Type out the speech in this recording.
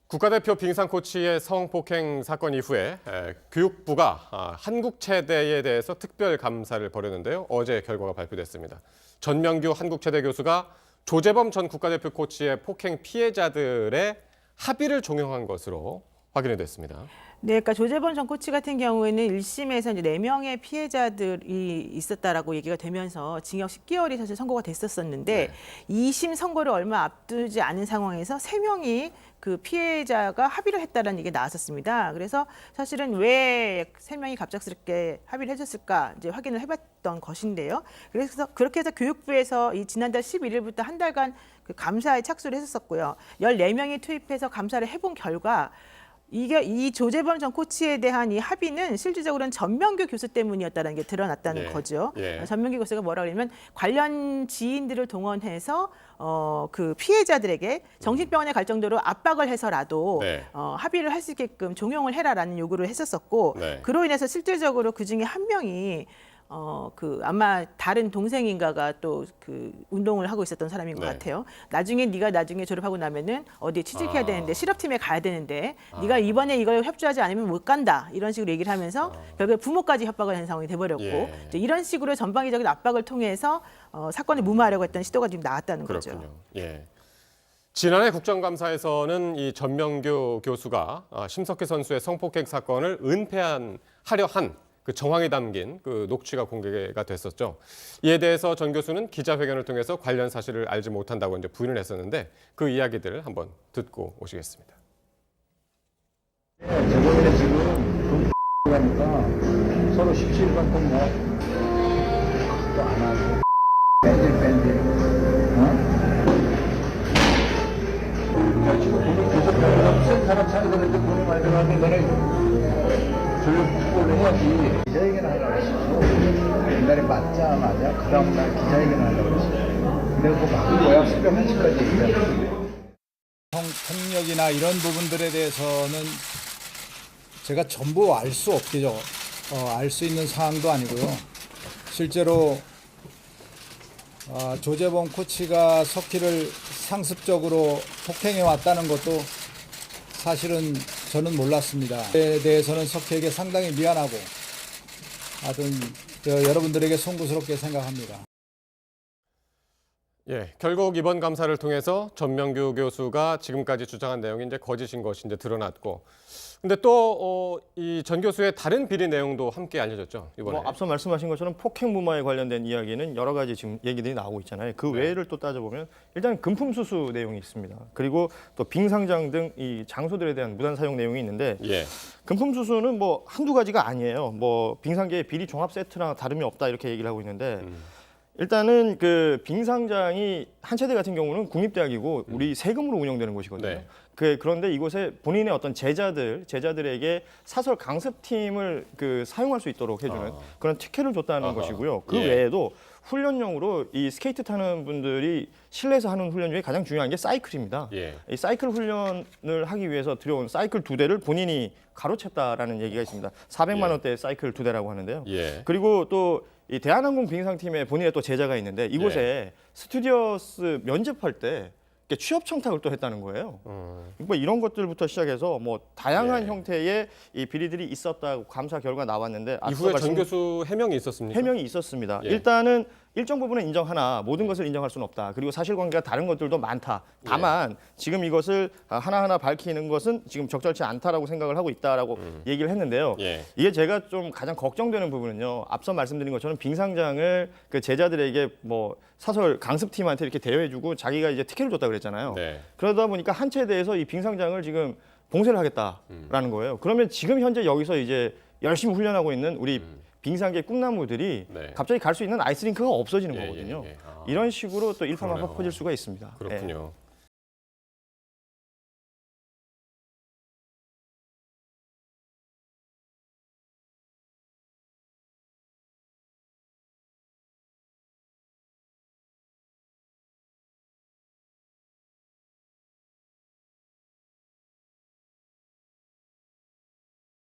국가대표 빙상 코치의 성폭행 사건 이후에 교육부가 한국체대에 대해서 특별 감사를 벌였는데요. 어제 결과가 발표됐습니다. 전명규 한국체대 교수가 조재범 전 국가대표 코치의 폭행 피해자들의 합의를 종용한 것으로 확인이 됐습니다. 네, 그러니까 조재범 전 코치 같은 경우에는 1심에서 이제 4명의 피해자들이 있었다라고 얘기가 되면서 징역 10개월이 사실 선고가 됐었었는데 2심 선고를 얼마 앞두지 않은 상황에서 3명이 그 피해자가 합의를 했다라는 얘기가 나왔었습니다. 그래서 사실은 왜 3명이 갑작스럽게 합의를 해줬을까 이제 확인을 해봤던 것인데요. 그래서 그렇게 해서 교육부에서 이 지난달 11일부터 한 달간 그 감사에 착수를 했었고요. 14명이 투입해서 감사를 해본 결과 이게 이 조재범 전 코치에 대한 이 합의는 실질적으로는 전명규 교수 때문이었다는 게 드러났다는 거죠. 전명규 교수가 뭐라 그러냐면 관련 지인들을 동원해서 그 피해자들에게 정신병원에 갈 정도로 압박을 해서라도 합의를 할 수 있게끔 종용을 해라라는 요구를 했었었고 그로 인해서 실질적으로 그 중에 한 명이 그 아마 다른 동생인가가 또 그 운동을 하고 있었던 사람인 것 같아요. 네가 나중에 졸업하고 나면은 어디에 취직해야 되는데 실업팀에 가야 되는데 네가 이번에 이걸 협조하지 않으면 못 간다 이런 식으로 얘기를 하면서 결국에 부모까지 협박을 하는 상황이 돼버렸고 이제 이런 식으로 전방위적인 압박을 통해서 사건을 무마하려고 했던 시도가 지금 나왔다는 거죠. 지난해 국정감사에서는 이 전명규 교수가 심석희 선수의 성폭행 사건을 은폐하려 한 그 정황이 담긴 그 녹취가 공개가 됐었죠. 이에 대해서 전 교수는 기자회견을 통해서 관련 사실을 알지 못한다고 이제 부인을 했었는데 그 이야기들을 한번 듣고 오시겠습니다. 제보인은 지금 하니까 서로 17번 또 안 하고 뺀질 지금 보면 교섭하면서 센 사람 차이들한테 보는 말들 하는데 너네 전력특보를 해야지. 기자회견을 하려고 했어. 옛날에 맞자마자 그 다음날 기자회견을 하려고 했어. 근데 그거 바꾼 거야. 새벽 1시까지 얘기하고. 성폭력이나 이런 부분들에 대해서는 제가 전부 알 수 없겠죠. 알 수 있는 사항도 아니고요. 실제로 조재범 코치가 석희를 상습적으로 폭행해 왔다는 것도 사실은 저는 몰랐습니다. 그에 대해서는 석희에게 상당히 미안하고 하여튼 여러분들에게 송구스럽게 생각합니다. 결국 이번 감사를 통해서 전명규 교수가 지금까지 주장한 내용이 이제 거짓인 것이 이제 드러났고, 근데 또 이 전 교수의 다른 비리 내용도 함께 알려졌죠 이번에. 앞서 말씀하신 것처럼 폭행 무마에 관련된 이야기는 여러 가지 지금 얘기들이 나오고 있잖아요. 그 외를 또 따져보면 일단 금품 수수 내용이 있습니다. 그리고 또 빙상장 등 이 장소들에 대한 무단 사용 내용이 있는데 금품 수수는 뭐 한두 가지가 아니에요. 뭐 빙상계의 비리 종합 세트랑 다름이 없다 이렇게 얘기를 하고 있는데. 일단은 그 빙상장이 한체대 같은 경우는 국립대학이고 우리 세금으로 운영되는 곳이거든요. 그런데 이곳에 본인의 어떤 제자들에게 사설 강습팀을 그 사용할 수 있도록 해주는 그런 특혜를 줬다는 것이고요. 그 외에도 훈련용으로 이 스케이트 타는 분들이 실내에서 하는 훈련 중에 가장 중요한 게 사이클입니다. 이 사이클 훈련을 하기 위해서 들여온 사이클 2대를 본인이 가로챘다라는 얘기가 있습니다. 400만 원대의 사이클 2대라고 하는데요. 그리고 또 이 대한항공 빙상팀에 본인의 또 제자가 있는데 이곳에 스튜디오스 면접할 때 취업 청탁을 또 했다는 거예요. 뭐 이런 것들부터 시작해서 뭐 다양한 형태의 이 비리들이 있었다고 감사 결과 나왔는데 이후에 전 교수 해명이 있었습니까? 해명이 있었습니다. 일단은 일정 부분은 인정하나 모든 것을 인정할 수는 없다. 그리고 사실관계가 다른 것들도 많다. 다만 지금 이것을 하나하나 밝히는 것은 지금 적절치 않다라고 생각을 하고 있다라고 얘기를 했는데요. 이게 제가 좀 가장 걱정되는 부분은요. 앞서 말씀드린 것처럼 빙상장을 그 제자들에게 뭐 사설 강습팀한테 이렇게 대여해주고 자기가 이제 특혜를 줬다 그랬잖아요. 그러다 보니까 한체대에서 이 빙상장을 지금 봉쇄를 하겠다라는 거예요. 그러면 지금 현재 여기서 이제 열심히 훈련하고 있는 우리 빙상계 꿈나무들이 갑자기 갈 수 있는 아이스링크가 없어지는 거거든요. 이런 식으로 또 일파만파 퍼질 수가 있습니다. 그렇군요.